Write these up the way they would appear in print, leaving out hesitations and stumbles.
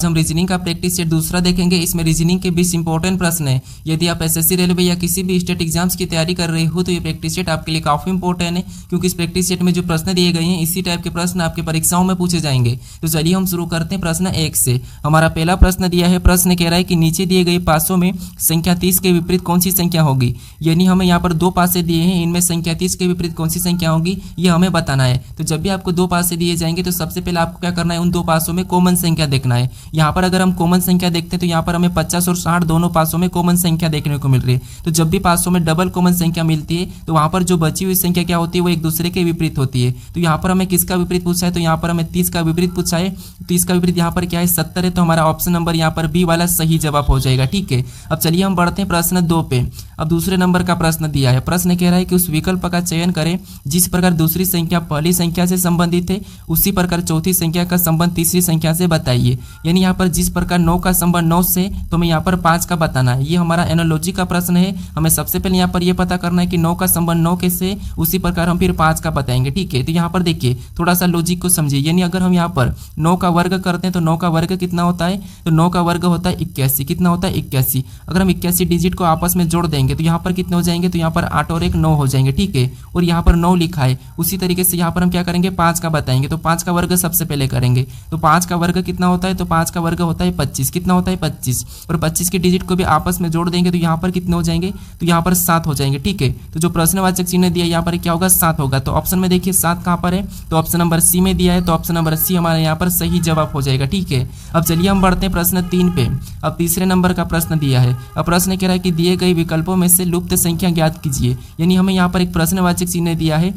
हम रीजनिंग का practice set दूसरा देखेंगे। इसमें रीजनिंग के 20 इंपॉर्टेंट प्रश्न है। यदि आप एसएससी रेलवे या किसी भी स्टेट एग्जाम्स की तैयारी कर रहे हो तो ये प्रैक्टिस सेट आपके लिए काफी इंपॉर्टेंट है, क्योंकि इस प्रैक्टिस सेट में जो प्रश्न दिए गए हैं इसी टाइप के प्रश्न आपके परीक्षाओं में पूछे जाएंगे। तो चलिए हम शुरू करते हैं प्रश्न 1 से। हमारा पहला प्रश्न दिया है, प्रश्न कह रहा है कि नीचे दिए गए पासों में संख्या 30 के विपरीत कौन सी संख्या होगी। यानी हमें यहाँ पर 2 पासे दिए हैं, इनमें संख्या 30 के विपरीत कौन सी संख्या होगी ये हमें बताना है। तो जब भी आपको 2 पासे दिए जाएंगे तो सबसे पहले आपको क्या करना है, उन 2 पासों में कॉमन संख्या देखना है। यहाँ पर अगर हम कॉमन संख्या देखते हैं तो यहाँ पर हमें 50 और 60 दोनों पासों में कॉमन संख्या देखने को मिल रही है। तो जब भी पासों में डबल कॉमन संख्या मिलती है तो वहां पर जो बची हुई संख्या क्या होती है, वो एक दूसरे के विपरीत होती है। तो यहाँ पर हमें किसका विपरीत पूछा है, तो यहाँ पर हमें 30 का विपरीत पूछा है। 30 का विपरीत यहाँ पर क्या है, 70 है। तो हमारा ऑप्शन नंबर यहाँ पर बी वाला सही जवाब हो जाएगा। ठीक है, अब चलिए हम बढ़ते हैं प्रश्न 2 पे। अब दूसरे नंबर का प्रश्न दिया है। प्रश्न कह रहा है कि उस विकल्प का चयन करें जिस प्रकार दूसरी संख्या पहली संख्या से संबंधित है उसी प्रकार चौथी संख्या का संबंध तीसरी संख्या से बताइए। यानी यहाँ पर जिस प्रकार 9 का संबंध 9 से, तो हमें यहाँ पर 5 का बताना है। ये हमारा एनालॉजी का प्रश्न है। हमें सबसे पहले यहाँ पर ये पता करना है कि 9 का संबंध 9 के से, उसी प्रकार हम फिर 5 का बताएंगे। ठीक है, तो यहाँ पर देखिए थोड़ा सा लॉजिक को समझिए। यानी अगर हम यहाँ पर 9 का वर्ग करते हैं तो 9 का वर्ग कितना होता है, तो 9 का वर्ग होता है 81। कितना होता है, 81। अगर हम 81 डिजिट को आपस में जोड़ देंगे तो यहाँ पर कितने हो जाएंगे, तो यहाँ पर 8 और 1 9 हो जाएंगे। ठीक है, और यहाँ पर 9 लिखा है। उसी तरीके से यहाँ पर हम क्या करेंगे, 5 का बताएंगे। तो 5 का वर्ग सबसे पहले करेंगे। तो 5 का वर्ग कितना होता है, तो 5 का वर्ग होता है 25। कितना होता है, 25। और 25 के डिजिट को भी आपस में जोड़ देंगे तो यहाँ पर कितने हो जाएंगे, तो यहाँ पर 7 हो जाएंगे। ठीक है, तो जो प्रश्नवाचक चिन्ह दिया यहाँ पर क्या होगा, 7 होगा। तो ऑप्शन में देखिए 7 कहाँ पर है, तो ऑप्शन नंबर सी में दिया है। तो ऑप्शन नंबर सी हमारे यहाँ पर सही जवाब हो जाएगा। ठीक है, अब चलिए हम बढ़ते हैं प्रश्न 3 पे। अब तीसरे नंबर का प्रश्न दिया है। अब प्रश्न कह रहा है कि दिए गए विकल्पों में से लुप्त संख्या ज्ञात कीजिए। यानी हमें यहाँ पर एक प्रश्नवाचक चिन्ह दिया है,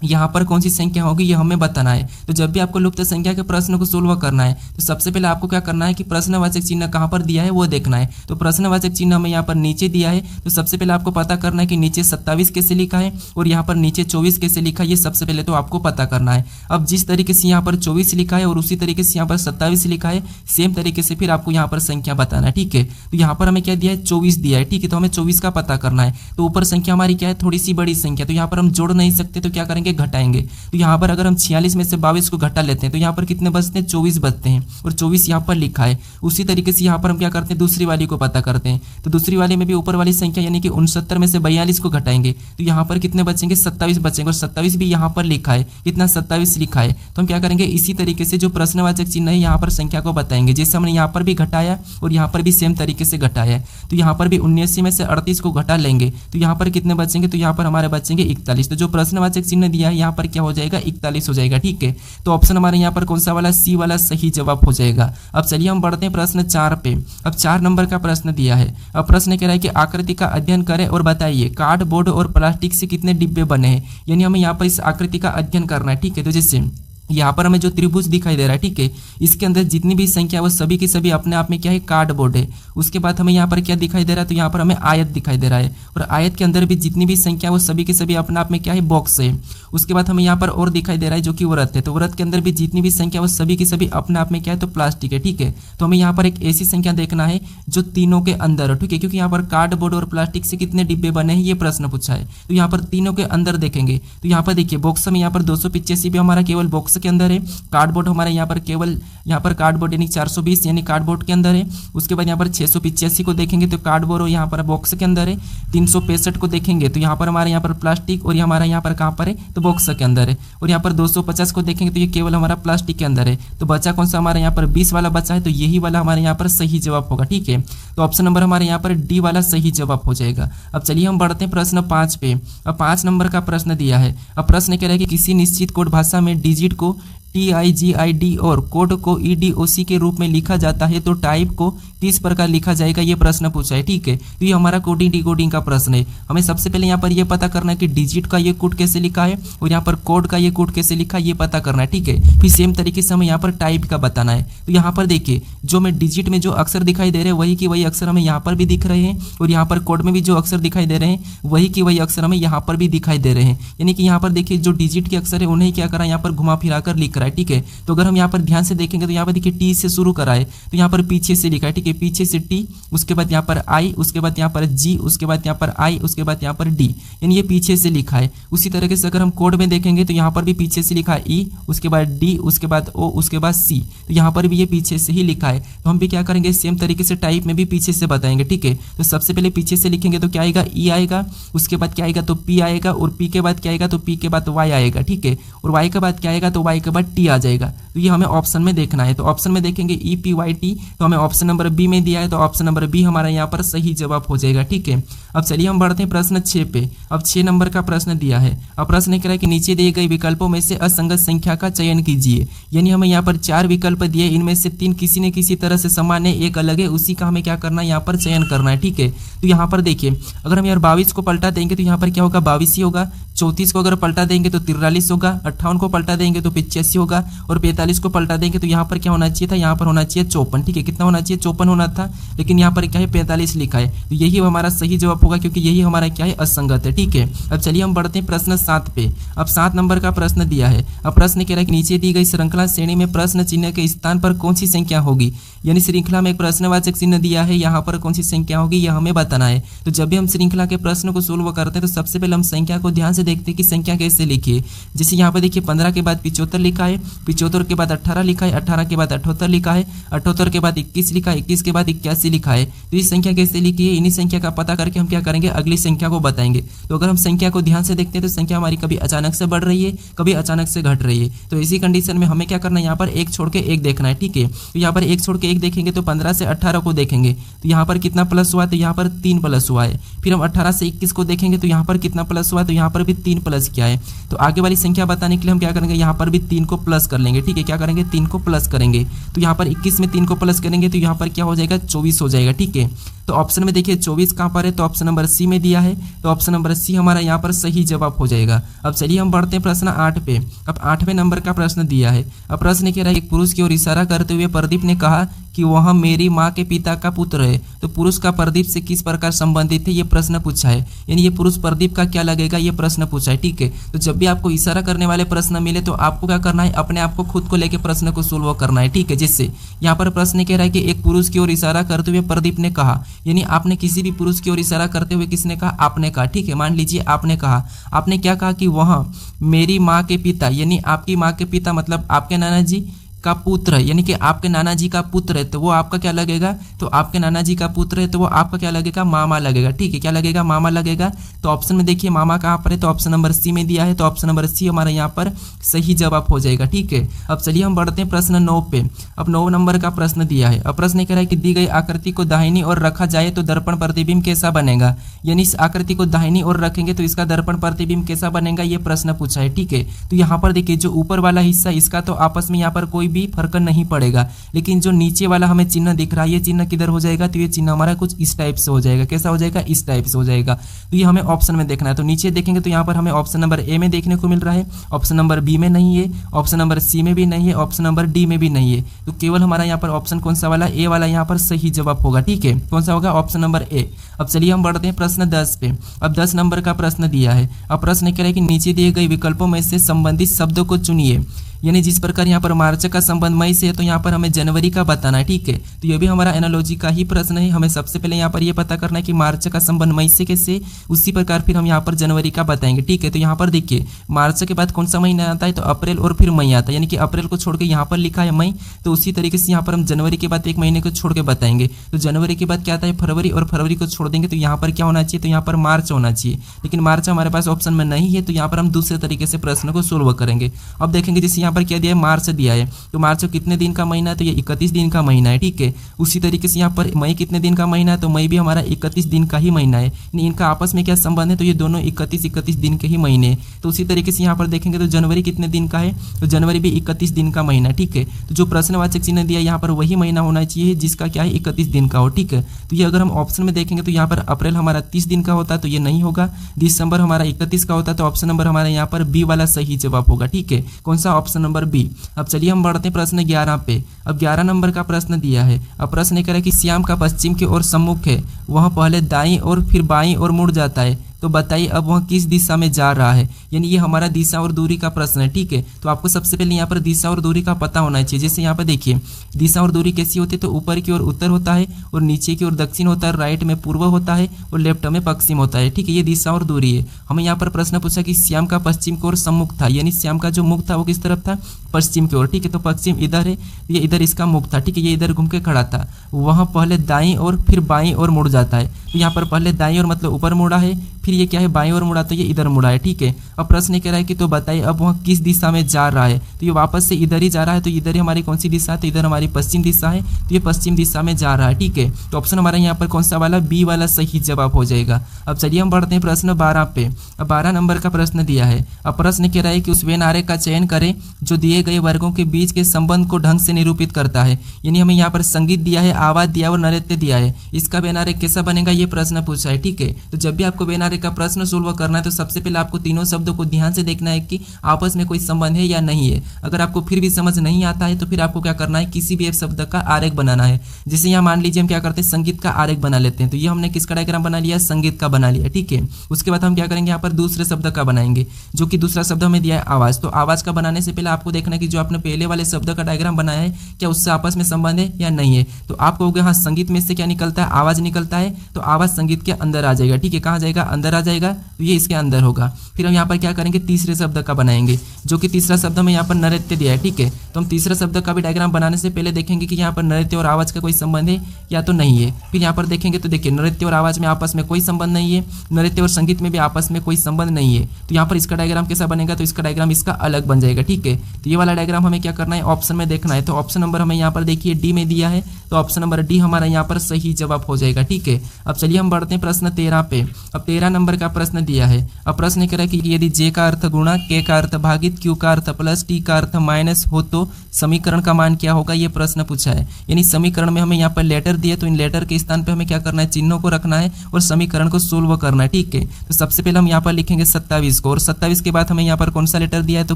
यहाँ पर कौन सी संख्या होगी ये हमें बताना है। तो जब भी आपको लुप्त संख्या के प्रश्न को सोल्व करना है तो सबसे पहले आपको क्या करना है कि प्रश्नवाचक चिन्ह कहाँ पर दिया है वो देखना है। तो प्रश्नवाचक चिन्ह हमें यहाँ पर नीचे दिया है। तो सबसे पहले आपको पता करना है कि नीचे 27 कैसे लिखा है और यहाँ पर नीचे 24 कैसे लिखा है, ये सबसे पहले तो आपको पता करना है। अब जिस तरीके से यहाँ पर 24 लिखा है और उसी तरीके से यहाँ पर 27 लिखा है, सेम तरीके से फिर आपको यहाँ पर संख्या बताना है। ठीक है, तो यहाँ पर हमें क्या दिया है, 24 दिया है। ठीक है, तो हमें 24 का पता करना है। तो ऊपर संख्या हमारी क्या है, थोड़ी सी बड़ी संख्या, तो यहाँ पर हम जोड़ नहीं सकते तो क्या करेंगे, घटाएंगे। तो यहाँ पर अगर हम 46 में से 22 को घटा लेते हैं तो यहाँ पर कितने बचते हैं, 24 बचते हैं। और 24 यहाँ पर लिखा है। उसी तरीके से यहाँ पर हम क्या करते हैं, दूसरी वाली को पता करते हैं। तो दूसरी वाली में भी ऊपर वाली संख्या यानी कि 69 में से 42 को घटाएंगे तो यहाँ पर कितने बचेंगे, 27 बचेंगे। और 27 भी यहाँ पर लिखा है, कितना 27 लिखा है। तो हम क्या करेंगे, इसी तरीके से जो प्रश्नवाचक चिन्ह है यहाँ पर संख्या को बताएंगे। जैसे हमने यहाँ पर भी घटाया और यहाँ पर भी सेम तरीके से घटाया। तो यहाँ पर भी 79 में से 38 को घटा लेंगे तो यहाँ पर कितने बचेंगे, तो यहाँ पर हमारे बचेंगे 41। तो जो प्रश्नवाचक चिन्ह दिया है यहाँ पर क्या हो जाएगा, 41 हो जाएगा। ठीक है, तो ऑप्शन हमारे यहाँ पर कौन सा वाला, सी वाला सही जवाब हो जाएगा। अब चलिए हम बढ़ते हैं प्रश्न 4 पे। अब 4 नंबर का प्रश्न दिया है। अब प्रश्न कह रहा है कि आकृति का अध्ययन करें और बताइए कार्डबोर्ड और प्लास्टिक से कितने डिब्बे बने हैं। यानी हमें यहाँ पर इस आकृति का अध्ययन करना है। ठीक है, तो जैसे यहाँ पर हमें जो त्रिभुज दिखाई दे रहा है, ठीक है, इसके अंदर जितनी भी संख्या वो सभी की सभी अपने आप में क्या है, कार्डबोर्ड है। उसके बाद हमें यहाँ पर क्या दिखाई दे रहा है, तो यहाँ पर हमें आयत दिखाई दे रहा है। और आयत के अंदर भी जितनी भी संख्या वो सभी के सभी अपने आप में क्या है, बॉक्स है। उसके बाद हमें यहाँ पर और दिखाई दे रहा है जो कि व्रत है। तो व्रत के अंदर भी जितनी भी संख्या वो सभी की सभी अपने आप में क्या है, तो प्लास्टिक है। ठीक है, तो हमें यहाँ पर एक ऐसी संख्या देखना है जो तीनों के अंदर है। ठीक है, क्योंकि यहाँ पर कार्डबोर्ड और प्लास्टिक से कितने डिब्बे बने हैं ये प्रश्न पूछा है। तो यहाँ पर तीनों के अंदर देखेंगे तो यहाँ पर देखिए बॉक्स में यहाँ पर 285 भी हमारा केवल बॉक्स के अंदर है। कार्डबोर्ड हमारे यहाँ पर केवल यहाँ पर कार्डबोर्ड यानी 420 यानी कार्डबोर्ड के अंदर है। उसके बाद यहाँ पर 685 को देखेंगे तो कार्डबोर्ड यहाँ पर बॉक्स के अंदर है। 365 को देखेंगे तो यहाँ पर हमारे यहाँ पर प्लास्टिक और हमारा यहाँ पर कहाँ पर है, तो बॉक्स के अंदर है। और यहाँ पर 250 को देखेंगे तो ये केवल हमारा प्लास्टिक के अंदर है। तो बचा कौन सा, हमारे यहाँ पर 20 वाला बचा है। तो यही वाला हमारे यहाँ पर सही जवाब होगा। ठीक है, तो ऑप्शन नंबर हमारे यहाँ पर डी वाला सही जवाब हो जाएगा। अब चलिए हम बढ़ते हैं प्रश्न 5 पे। अब 5 नंबर का प्रश्न दिया है। अब प्रश्न कह रहा है कि किसी निश्चित कोड भाषा में डिजिट को TIGID और कोड को EDOC के रूप में लिखा जाता है तो टाइप को किस प्रकार लिखा जाएगा ये प्रश्न पूछा है। ठीक है, तो ये हमारा कोडिंग डिकोडिंग का प्रश्न है। हमें सबसे पहले यहाँ पर ये पता करना है कि डिजिट का ये कोड कैसे लिखा है और यहाँ पर कोड का ये कोड कैसे लिखा है ये पता करना है। ठीक है, फिर सेम तरीके से हमें यहाँ पर टाइप का बताना है। तो यहाँ पर देखिए जो हमें डिजिट में जो अक्षर दिखाई दे रहे हैं वही की वही अक्षर हमें यहाँ पर भी दिख रहे हैं और यहाँ पर कोड में भी जो अक्षर दिखाई दे रहे हैं वही की वही अक्षर हमें यहाँ पर भी दिखाई दे रहे हैं। यानी कि यहाँ पर देखिए जो डिजिट के अक्षर है उन्हें क्या करा यहाँ पर घुमा फिरा कर लिख रहा है। है, ठीक है। तो अगर हम यहाँ पर ध्यान से देखेंगे तो यहाँ पर देखिए टी से शुरू करा है, तो यहाँ पर पीछे से लिखा है, ठीक है, पीछे से टी, उसके बाद यहाँ पर आई, उसके बाद यहाँ पर जी, उसके बाद यहाँ पर आई, उसके बाद यहाँ पर डी, यानी ये पीछे से लिखा है। उसी तरीके से अगर हम कोड में देखेंगे तो यहाँ पर भी पीछे से लिखा है ई, उसके बाद डी, उसके बाद ओ, उसके बाद सी, तो यहाँ पर भी ये पीछे से ही लिखा है। तो हम भी क्या करेंगे, सेम तरीके से टाइप में भी पीछे से बताएंगे, ठीक है। तो सबसे पहले पीछे से लिखेंगे तो क्या आएगा, ई आएगा, उसके बाद क्या आएगा तो पी आएगा, और पी के बाद क्या आएगा तो पी के बाद वाई आएगा, ठीक है, और वाई के बाद क्या आएगा तो वाई के बाद टी आ जाएगा। तो ये हमें ऑप्शन में देखना है। तो ऑप्शन में देखेंगे ई पी वाई टी, तो हमें ऑप्शन नंबर बी में दिया है, तो ऑप्शन नंबर बी हमारा यहाँ पर सही जवाब हो जाएगा, ठीक है। अब चलिए हम बढ़ते हैं प्रश्न 6 पे। अब 6 नंबर का प्रश्न दिया है। अब प्रश्न कह रहा है कि नीचे दिए गए विकल्पों में से असंगत संख्या का चयन कीजिए, यानी हमें यहाँ पर 4 विकल्प दिए, इनमें से 3 किसी न किसी तरह से समान है, एक अलग है, उसी का हमें क्या करना है, यहाँ पर चयन करना है, ठीक है। तो यहाँ पर देखिए अगर हम यार 22 को पलटा देंगे तो यहाँ पर क्या होगा, 22 ही होगा। 34 को अगर पलटा देंगे तो 43 होगा। 58 को पलटा देंगे तो 85 होगा। और 45 को पलटा देंगे तो यहाँ पर क्या होना चाहिए था, यहाँ पर होना चाहिए 54, ठीक है। कितना होना चाहिए, 54 होना था, लेकिन यहाँ पर क्या है 45 लिखा है। तो यही हमारा सही जवाब होगा, क्योंकि यही हमारा क्या है, असंगत है, ठीक है। अब चलिए हम बढ़ते हैं प्रश्न 7 पे। अब 7 नंबर का प्रश्न दिया है। अब प्रश्न कह रहा है कि नीचे दी गई श्रृंखला श्रेणी में प्रश्न चिन्ह के स्थान पर कौन सी संख्या होगी, यानी श्रृंखला में एक प्रश्नवाचक चिन्ह दिया है, यहाँ पर कौन सी संख्या होगी यह हमें बताना है। तो जब भी हम श्रृंखला के प्रश्न को सोल्व करते हैं तो सबसे पहले हम संख्या को ध्यान से देखते हैं कि संख्या कैसे लिखिए। जैसे यहाँ पर देखिए 15 के बाद 75 लिखा है, 75 के बाद 18 लिखा है, 18 के बाद 78 लिखा है, 78 के बाद 21 लिखा है, 21 के बाद 81 लिखा है। तो ये संख्या कैसे लिखी है, इन्हीं संख्या का पता करके हम क्या करेंगे, अगली संख्या को बताएंगे। तो अगर हम संख्या को ध्यान से देखते हैं तो संख्या हमारी कभी अचानक से बढ़ रही है, कभी अचानक से घट रही है। तो इसी कंडीशन में हमें क्या करना है, यहाँ पर एक छोड़ के एक देखना है, ठीक है। तो यहाँ पर एक छोड़ के एक देखेंगे तो 15 से 18 को देखेंगे तो यहाँ पर कितना प्लस हुआ, तो यहाँ पर 3 प्लस हुआ है। फिर हम 18 से 21 को देखेंगे तो यहाँ पर कितना प्लस हुआ, तो यहाँ पर भी 3 प्लस किया है। तो आगे वाली संख्या बताने के लिए हम क्या करेंगे, यहाँ पर भी 3 को प्लस कर लेंगे, ठीक है। क्या करेंगे, 3 को प्लस करेंगे। तो यहाँ पर 21 में 3 को प्लस करेंगे तो यहाँ पर क्या हो जाएगा, 24 हो जाएगा, ठीक है। तो ऑप्शन में देखिए 24 कहाँ पर है, तो ऑप्शन नंबर सी में दिया है, तो ऑप्शन नंबर सी हमारा यहाँ पर सही जवाब हो जाएगा। अब चलिए हम बढ़ते हैं प्रश्न 8 पे। अब 8वें नंबर का प्रश्न दिया है। अब प्रश्न कह रहा है एक पुरुष की ओर इशारा करते हुए प्रदीप ने कहा कि वह मेरी माँ के पिता का पुत्र है। तो पुरुष का प्रदीप से किस प्रकार संबंधित है, ये प्रश्न पूछा है, यानी ये पुरुष प्रदीप का क्या लगेगा, ये प्रश्न पूछा है, ठीक है। तो जब भी आपको इशारा करने वाले प्रश्न मिले तो आपको क्या करना है, अपने आप को खुद को लेकर प्रश्न को सोल्व करना है, ठीक है। जिससे यहाँ पर प्रश्न कह रहा है कि एक पुरुष की ओर इशारा करते हुए प्रदीप ने कहा, यानी आपने किसी भी पुरुष की ओर इशारा करते हुए किसने कहा, आपने कहा, ठीक है। मान लीजिए आपने कहा, आपने क्या कहा कि वह मेरी माँ के पिता, यानी आपकी माँ के पिता मतलब आपके नाना जी का पुत्र है, यानी कि आपके नाना जी का पुत्र है, तो वो आपका क्या लगेगा, तो आपके नाना जी का पुत्र है तो वो आपका क्या लगेगा, मामा लगेगा, ठीक है। क्या लगेगा, मामा लगेगा। तो ऑप्शन में देखिए मामा कहाँ पर है, तो ऑप्शन नंबर सी में दिया है, तो ऑप्शन नंबर सी हमारा यहाँ पर सही जवाब हो जाएगा, ठीक है। अब चलिए हम बढ़ते हैं प्रश्न 9 पे। अब 9 नंबर का प्रश्न दिया है। अब प्रश्न कह रहा है कि दी गई आकृति को दाहिनी ओर रखा जाए तो दर्पण प्रतिबिंब कैसा बनेगा, यानी इस आकृति को दाहिनी ओर रखेंगे तो इसका दर्पण प्रतिबिंब कैसा बनेगा, ये प्रश्न पूछा है, ठीक है। तो यहाँ पर देखिए जो ऊपर वाला हिस्सा इसका तो आपस में यहाँ पर कोई भी फर्क नहीं पड़ेगा, लेकिन जो नीचे वाला हमें चिन्ह दिख रहा है ये चिन्ह किधर हो जाएगा, तो ये चिन्ह हमारा कुछ इस टाइप से हो जाएगा। कैसा हो जाएगा, इस टाइप से हो जाएगा। तो ये हमें ऑप्शन में देखना है। तो नीचे देखेंगे तो यहाँ पर हमें ऑप्शन नंबर ए में देखने को मिल रहा है, ऑप्शन नंबर बी में नहीं है, ऑप्शन नंबर सी में भी नहीं है, ऑप्शन नंबर डी में भी नहीं है। तो केवल हमारा यहाँ पर ऑप्शन कौन सा वाला, ए वाला यहाँ पर सही जवाब होगा, ठीक है। कौन सा होगा, ऑप्शन नंबर ए। अब चलिए हम बढ़ते हैं प्रश्न 10 पे। अब 10 नंबर का प्रश्न दिया है। अब प्रश्न कह रहा है कि नीचे दिए गए विकल्पों में से संबंधित शब्दों को चुनिए, यानी जिस प्रकार यहाँ पर मार्च का संबंध मई से है तो यहाँ पर हमें जनवरी का बताना है, ठीक है। तो ये भी हमारा एनालॉजी का ही प्रश्न है। हमें सबसे पहले यहाँ पर ये पता करना है कि मार्च का संबंध मई से कैसे, उसी प्रकार फिर हम यहाँ पर जनवरी का बताएंगे, ठीक है। तो यहाँ पर देखिए मार्च के बाद कौन सा महीना आता है, तो अप्रैल और फिर मई आता है, यानी कि अप्रैल को छोड़ के यहाँ पर लिखा है मई, तो उसी तरीके से यहाँ पर हम जनवरी के बाद एक महीने को छोड़ के बताएंगे। तो जनवरी के बाद क्या आता है, फरवरी, और फरवरी को छोड़ देंगे तो यहाँ पर क्या होना चाहिए, तो यहाँ पर मार्च होना चाहिए, लेकिन मार्च हमारे पास ऑप्शन में नहीं है, तो यहाँ पर हम दूसरे तरीके से प्रश्न को सोल्व करेंगे। अब देखेंगे जैसे यहाँ पर क्या दिया है, मार्च दिया है, तो मार्च कितने दिन का महीना है, तो ये 31 दिन का महीना है, ठीक है। उसी तरीके से यहाँ पर मई कितने दिन का महीना है, तो मई भी हमारा 31 दिन का ही महीना है। इनका आपस में क्या संबंध है, तो ये दोनों 31 दिन के ही महीने। तो उसी तरीके से यहाँ पर देखेंगे तो जनवरी कितने दिन का है, तो जनवरी भी 31 दिन का महीना, ठीक है। तो जो प्रश्नवाचक चिन्ह दिया यहाँ पर वही महीना होना चाहिए जिसका क्या है 31 दिन का हो, ठीक है। तो ये अगर हम ऑप्शन में देखेंगे तो यहाँ पर अप्रैल हमारा 30 दिन का होता है तो ये नहीं होगा, दिसंबर हमारा 31 का होता है, तो ऑप्शन नंबर हमारा यहाँ पर बी वाला सही जवाब होगा, ठीक है। कौन सा, ऑप्शन नंबर बी। अब चलिए हम बढ़ते हैं प्रश्न 11 पे। अब 11 नंबर का प्रश्न दिया है। अब प्रश्न कह रहा है कि श्याम का पश्चिम की ओर सम्मुख है, वह पहले दाईं और फिर बाईं ओर मुड़ जाता है, तो बताइए अब वह किस दिशा में जा रहा है। यानी ये हमारा दिशा और दूरी का प्रश्न है, ठीक है। तो आपको सबसे पहले यहाँ पर दिशा और दूरी का पता होना चाहिए। जैसे यहाँ पर देखिए दिशा और दूरी कैसी होती है, तो ऊपर की ओर उत्तर होता है और नीचे की ओर दक्षिण होता है, राइट में पूर्व होता है और लेफ्ट में पश्चिम होता है, ठीक है। ये दिशा और दूरी है। हमें यहाँ पर प्रश्न पूछा कि श्याम का पश्चिम की ओर सम्मुख था, यानी श्याम का जो मुख था वो किस तरफ था, पश्चिम की ओर, ठीक है। तो पश्चिम इधर है, ये इधर इसका मुख था, ठीक है। ये इधर घूम के खड़ा था, वहाँ पहले दाईं और फिर बाईं ओर मुड़ जाता है। तो यहाँ पर पहले दाईं ओर मतलब ऊपर मुड़ा है, फिर ये क्या है बाईं ओर मुड़ा, तो ये इधर मुड़ा है, ठीक है। अब प्रश्न कह रहा है कि तो बताइए अब वह किस दिशा में जा रहा है। तो ये वापस से इधर ही जा रहा है, तो इधर ही हमारी कौन सी दिशा है, तो इधर हमारी पश्चिम दिशा है, तो ये पश्चिम दिशा में जा रहा है, ठीक है। तो ऑप्शन हमारा यहाँ पर कौन सा वाला, बी वाला सही जवाब हो जाएगा। अब चलिए हम बढ़ते हैं प्रश्न 12 पे। अब 12 नंबर का प्रश्न दिया है। अब प्रश्न कह रहा है कि उस वेन आरेख का चयन करें जो दिए गए वर्गों के बीच के संबंध को ढंग से निरूपित करता है। यानी हमें यहाँ पर संगीत दिया है, आवाज दिया और नृत्य दिया है। इसका वेन आरेख कैसा बनेगा, ये प्रश्न पूछा है, ठीक है। तो जब भी आपको वेन आरेख का प्रश्न सोल्व करना है तो सबसे पहले आपको तीनों शब्दों को ध्यान से देखना है कि आपस में कोई संबंध है या नहीं है। अगर आपको फिर भी समझ नहीं आता है तो फिर आपको क्या करना है, किसी भी एक शब्द का आरेख बनाना है। जैसे यहाँ मान लीजिए हम क्या करते हैं, संगीत का आरेख बना लेते हैं। तो ये हमने किसका डायग्राम बना लिया, संगीत का बना लिया, ठीक है। उसके बाद हम क्या करेंगे, यहाँ पर दूसरे शब्द का बनाएंगे, जो कि दूसरा शब्द हमें दिया है आवाज। तो आवाज का बनाने से पहले आपको देखना है कि जो आपने पहले वाले शब्द का डायग्राम बनाया है क्या उससे आपस में संबंध है या नहीं है। तो आप कहोगे हाँ संगीत में से क्या निकलता है, आवाज निकलता है, तो आवाज संगीत के अंदर आ जाएगा, ठीक है। कहाँ जाएगा, अंदर आ जाएगा, तो ये इसके अंदर होगा। फिर हम यहाँ पर क्या करेंगे, तीसरे शब्द का बनाएंगे, जो कि तीसरा शब्द हमें यहाँ पर नृत्य दिया है, ठीक है। तो हम तीसरे शब्द का भी डायग्राम बनाने से पहले देखेंगे कि यहाँ पर नृत्य और आवाज का कोई संबंध है या तो नहीं है। फिर यहाँ पर देखेंगे तो देखिए नृत्य और आवाज में आपस में कोई संबंध नहीं है, नृत्य और संगीत में भी आपस में कोई संबंध नहीं है। तो यहाँ पर इसका डायग्राम कैसा बनेगा, तो इसका डायग्राम इसका अलग बन जाएगा, ठीक है। तो ये वाला डायग्राम हमें क्या करना है, ऑप्शन में देखना है। तो ऑप्शन नंबर हमें यहाँ पर देखिए डी में दिया है, तो ऑप्शन नंबर डी हमारा यहाँ पर सही जवाब हो जाएगा, ठीक है। अब चलिए हम बढ़ते हैं प्रश्न 13 पे। अब 13 नंबर का प्रश्न दिया है। अब प्रश्न कह रहा है कि यदि जे का अर्थ गुणा, के का अर्थ भागित, क्यू का अर्थ प्लस, टी का अर्थ माइनस हो तो समीकरण का मान क्या होगा, ये प्रश्न पूछा है। यानी समीकरण में हमें यहाँ पर लेटर दिए, तो इन लेटर के स्थान पे हमें क्या करना है, चिन्हों को रखना है और समीकरण को सोल्व करना है, ठीक है। तो सबसे पहले हम यहाँ पर लिखेंगे 27 को, और 27 के बाद हमें यहाँ पर कौन सा लेटर दिया है, तो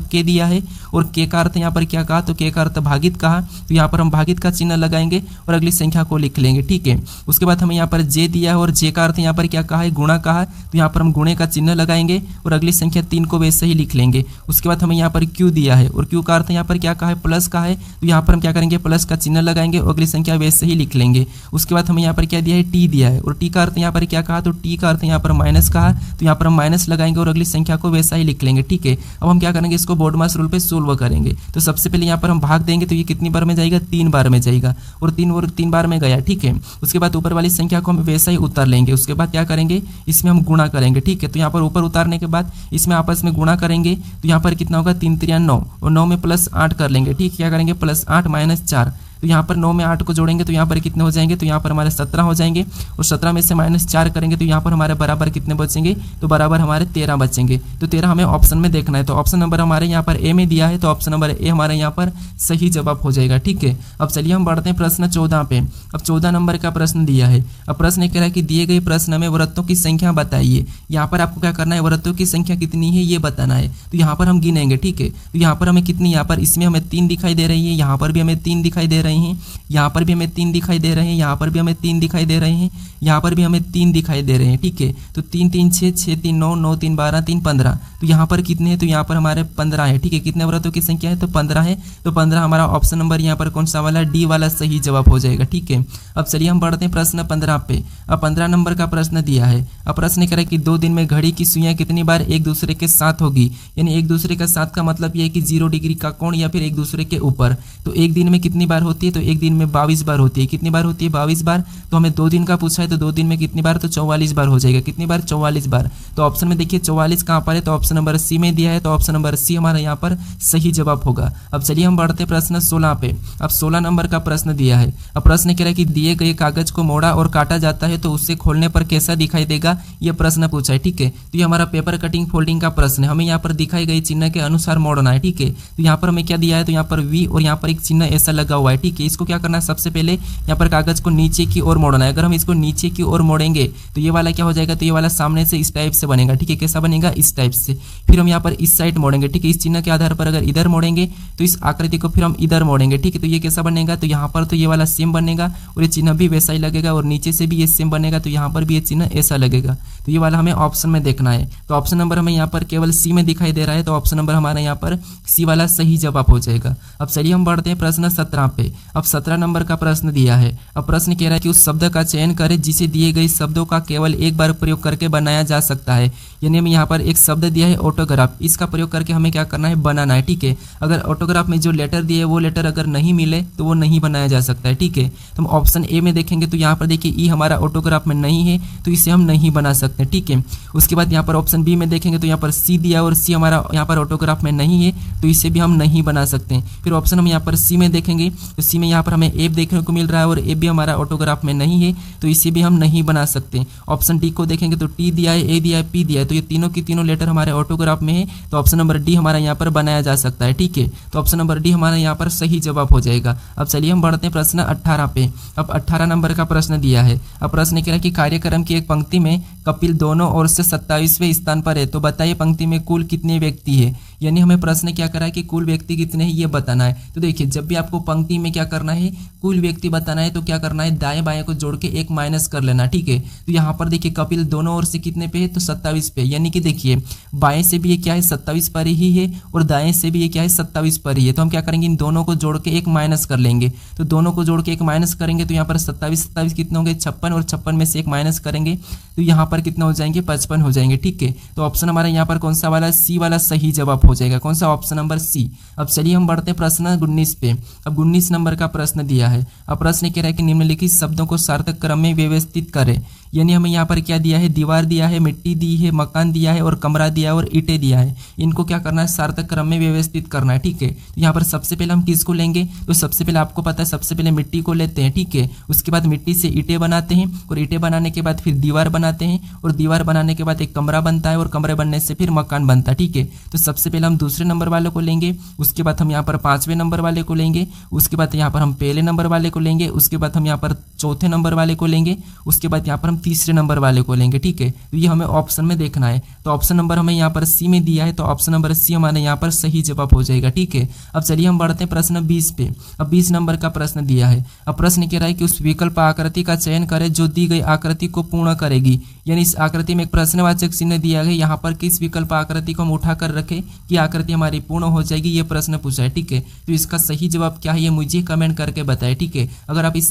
के दिया है, और के का अर्थ यहाँ पर क्या कहा, तो के का अर्थ भागित कहा, तो यहाँ पर हम भागित का चिन्ह लगाएंगे और अगली संख्या को लिख लेंगे, ठीक है। उसके बाद हमें यहाँ पर जे दिया है और जे का अर्थ यहाँ पर क्या कहा है, गुणा कहा, तो यहाँ पर हम गुणे का चिन्ह लगाएंगे और अगली संख्या 3 को वैसे ही लिख लेंगे। उसके बाद हमें यहाँ पर क्यू दिया है और क्यू का अर्थ यहाँ पर क्या कहा है, प्लस का है, तो यहाँ पर हम क्या करेंगे, प्लस का चिन्ह लगाएंगे और अगली संख्या वैसे ही लिख लेंगे। उसके बाद हमें यहाँ पर क्या दिया है, टी दिया है और टी का अर्थ यहाँ पर क्या कहा, तो टी का अर्थ यहाँ पर माइनस कहा, तो यहाँ पर हम माइनस लगाएंगे और अगली संख्या को वैसा ही लिख लेंगे, ठीक है। अब हम क्या करेंगे, इसको बोर्डमास रूल पे सोल्व करेंगे। तो सबसे पहले यहाँ पर हम भाग देंगे, तो ये कितनी बार में जाएगा, 3 बार में जाएगा, और 3 बार में गया, ठीक है। उसके बाद ऊपर वाली संख्या को हम वैसा ही उतार लेंगे। उसके बाद क्या करेंगे, इसमें हम गुणा करेंगे, ठीक है। तो यहाँ पर ऊपर उतारने के बाद इसमें आपस में गुणा करेंगे, तो यहाँ पर कितना होगा, 3 3 9, और 9 में प्लस 8 कर लेंगे, ठीक। क्या करेंगे, प्लस 8 माइनस 4, तो यहाँ पर 9 में 8 को जोड़ेंगे तो यहाँ पर कितने हो जाएंगे, तो यहाँ पर हमारे 17 हो जाएंगे, और 17 में से माइनस 4 करेंगे तो यहाँ पर हमारे बराबर कितने बचेंगे, तो बराबर हमारे 13 बचेंगे। तो 13 हमें ऑप्शन में देखना है। तो ऑप्शन नंबर हमारे यहाँ पर ए में दिया है, तो ऑप्शन नंबर ए हमारे यहाँ पर सही जवाब हो जाएगा, ठीक है। अब चलिए हम बढ़ते हैं प्रश्न 14 पे। अब 14 नंबर का प्रश्न दिया है। अब प्रश्न कह रहा है कि दिए गए प्रश्न में वृत्तों की संख्या बताइए। यहाँ पर आपको क्या करना है, वृत्तों की संख्या कितनी है ये बताना है। तो यहाँ पर हम गिनेंगे, ठीक है। तो यहाँ पर हमें कितनी, यहाँ पर इसमें हमें 3 दिखाई दे रही है, यहाँ पर भी हमें 3 दिखाई दे रही हैं, यहाँ पर भी हमें 3 दिखाई दे रहे हैं, यहाँ पर भी हमें 3 दिखाई दे रहे हैं, यहाँ पर भी हमें 3 दिखाई दे रहे हैं, ठीक है। तो 3 3 6 6 3 9 9 3 12 3 15, तो यहाँ पर कितने हैं, तो यहाँ पर हमारे 15 है, ठीक है। कितने वृत्तों की संख्या है, तो 15 है। तो 15 हमारा ऑप्शन नंबर यहाँ पर कौन सा वाला, डी वाला सही जवाब हो जाएगा, ठीक है। अब चलिए हम बढ़ते हैं प्रश्न 15 पे। अब 15 नंबर का प्रश्न दिया है। अब प्रश्न कह रहा है कि 2 दिन में घड़ी की सुइयां कितनी बार एक दूसरे के साथ होगी। यानी एक दूसरे का साथ का मतलब ये है कि 0 डिग्री का कोण या फिर एक दूसरे के ऊपर। तो एक दिन में कितनी बार होती है, तो एक दिन में 22 बार होती है। कितनी बार होती है, 22 बार। तो हमें 2 दिन का पूछा है, तो 2 दिन में कितनी बार, तो 44 बार हो जाएगा। कितनी बार, 44 बार। तो ऑप्शन में देखिए 44 कहाँ पर है, तो ऑप्शन नंबर सी में दिया है, तो ऑप्शन नंबर सी हमारा यहाँ पर सही जवाब होगा। अब चलिए हम बढ़ते प्रश्न 16 पे। अब 16 नंबर का प्रश्न दिया है। अब प्रश्न कह रहा है कि दिए गए कागज को मोड़ा और काटा जाता है तो उससे खोलने पर कैसा दिखाई देगा, ये प्रश्न पूछा है, ठीक है। तो ये हमारा पेपर कटिंग फोल्डिंग का प्रश्न है। हमें यहाँ पर दिखाई गई चिन्ह के अनुसार मोड़ना है, ठीक है। तो यहाँ पर हमें क्या दिया है, तो यहाँ पर वी और यहाँ पर एक चिन्ह ऐसा लगा हुआ है, ठीक ठीक है। इसको क्या करना है, सबसे पहले यहाँ पर कागज को नीचे की ओर मोड़ना है। अगर हम इसको नीचे की ओर मोड़ेंगे तो ये वाला क्या हो जाएगा, तो ये वाला सामने से इस टाइप से बनेगा, ठीक है। कैसा बनेगा, इस टाइप से। फिर हम यहाँ पर इस साइड मोड़ेंगे, ठीक है। इस चिन्ह के आधार पर अगर इधर मोड़ेंगे तो इस आकृति को फिर हम इधर मोड़ेंगे, ठीक है। तो ये कैसा बनेगा, तो यहाँ पर तो ये वाला सेम बनेगा और ये चिन्ह भी वैसा ही लगेगा, और नीचे से भी ये सेम बनेगा, तो यहाँ पर भी ये चिन्ह ऐसा लगेगा। तो ये वाला हमें ऑप्शन में देखना है। तो ऑप्शन नंबर हमें यहाँ पर केवल सी में दिखाई दे रहा है, तो ऑप्शन नंबर हमारा यहाँ पर सी वाला सही जवाब हो जाएगा। अब चलिए हम बढ़ते हैं प्रश्न 17 पे। अब 17 नंबर का प्रश्न दिया है। अब प्रश्न कह रहा है कि उस शब्द का चयन करें जिसे दिए गए शब्दों का केवल एक बार प्रयोग करके बनाया जा सकता है। यानी हमें यहाँ पर एक शब्द दिया है ऑटोग्राफ, इसका प्रयोग करके हमें क्या करना है, बनाना है, ठीक है। अगर ऑटोग्राफ में जो लेटर दिए है वो लेटर अगर नहीं मिले तो वो नहीं बनाया जा सकता है, ठीक है। तो हम ऑप्शन ए में देखेंगे तो यहाँ पर देखिए ई हमारा ऑटोग्राफ में नहीं है, तो इसे हम नहीं बना सकते, ठीक है। उसके बाद यहाँ पर ऑप्शन बी में देखेंगे तो यहाँ पर सी दिया और सी हमारा यहाँ पर ऑटोग्राफ में नहीं है, तो इसे भी हम नहीं बना सकते। फिर ऑप्शन हम यहाँ पर सी में देखेंगे तो सी में यहाँ पर हमें एफ देखने को मिल रहा है और एफ भी हमारा ऑटोग्राफ में नहीं है, तो इसे भी हम नहीं बना सकते। ऑप्शन डी को देखेंगे तो टी दिया है, ए दिया है, पी दिया है, तो ये तीनों की तीनों लेटर हमारे ऑटोग्राफ में है, तो ऑप्शन नंबर डी हमारा यहाँ पर बनाया जा सकता है, ठीक है। तो ऑप्शन नंबर डी हमारा यहाँ पर सही जवाब हो जाएगा। अब चलिए हम बढ़ते हैं प्रश्न 18 पे। अब 18 नंबर का प्रश्न दिया है। अब प्रश्न कह रहा है कि कार्यक्रम की एक पंक्ति में कपिल दोनों ओर से 27वें स्थान पर है, तो बताइए पंक्ति में कुल कितने व्यक्ति है। यानी हमें प्रश्न क्या करा है कि कुल व्यक्ति कितने हैं ये बताना है। तो देखिए जब भी आपको पंक्ति में क्या करना है, कुल व्यक्ति बताना है, तो क्या करना है, दाएं बाएं को जोड़ के एक माइनस कर लेना, ठीक है। तो यहाँ पर देखिए कपिल दोनों ओर से कितने पे है, तो 27 पे। यानी कि देखिए बाएं से भी ये क्या है, 27 पर ही है, और दाएं से भी ये क्या है, 27 पर ही है। तो हम क्या करेंगे, इन दोनों को जोड़ के एक माइनस कर लेंगे। तो दोनों को जोड़ के एक माइनस करेंगे तो यहाँ पर 27 कितने होंगे, 56, और 56 में से एक माइनस करेंगे तो यहाँ पर कितना हो जाएंगे, 55 हो जाएंगे, ठीक है। तो ऑप्शन हमारा यहाँ पर कौन सा वाला, सी वाला सही जवाब हो जाएगा। कौन सा, ऑप्शन नंबर सी। अब चलिए हम बढ़ते हैं प्रश्न 19 पे। अब 19 नंबर का प्रश्न दिया है। अब प्रश्न कह रहा है कि निम्नलिखित शब्दों को सार्थक क्रम में व्यवस्थित करें। यानी हमें यहाँ पर क्या दिया है, दीवार दिया है, मिट्टी दी है, मकान दिया है, और कमरा दिया है, और ईंटें दिया है। इनको क्या करना है, सार्थक क्रम में व्यवस्थित करना है, ठीक है। तो यहाँ पर सबसे पहले हम किसको लेंगे, तो सबसे पहले आपको पता है सबसे पहले मिट्टी को लेते हैं, ठीक है। उसके बाद मिट्टी से ईंटें बनाते हैं, और ईंटें बनाने के बाद फिर दीवार बनाते हैं, और दीवार बनाने के बाद एक कमरा बनता है, और कमरे बनने से फिर मकान बनता है, ठीक है। तो सबसे पहले हम दूसरे नंबर वाले को लेंगे, उसके बाद हम यहाँ पर 5वें नंबर वाले को लेंगे, उसके बाद यहाँ पर हम पहले नंबर वाले को लेंगे, उसके बाद हम यहाँ पर चौथे नंबर वाले को लेंगे, उसके बाद यहाँ पर हम तीसरे नंबर वाले को लेंगे, ठीक है। तो ये हमें ऑप्शन में देखना है। तो ऑप्शन नंबर हमें यहाँ पर सी में दिया है, तो ऑप्शन नंबर सी हमारे यहाँ पर सही जवाब हो जाएगा, ठीक है। अब चलिए हम बढ़ते हैं प्रश्न 20 पे। अब 20 नंबर का प्रश्न दिया है। अब प्रश्न कह रहा है कि उस विकल्प आकृति का चयन करें जो दी गई आकृति को पूर्ण करेगी। यानी इस आकृति में एक प्रश्नवाचक चिन्ह दिया गया, यहाँ पर किस विकल्प आकृति को हम उठा कर रखें कि आकृति हमारी पूर्ण हो जाएगी, ये प्रश्न पूछा है, ठीक है। तो इसका सही जवाब क्या है ये मुझे कमेंट करके बताएं, ठीक है। अगर आप इस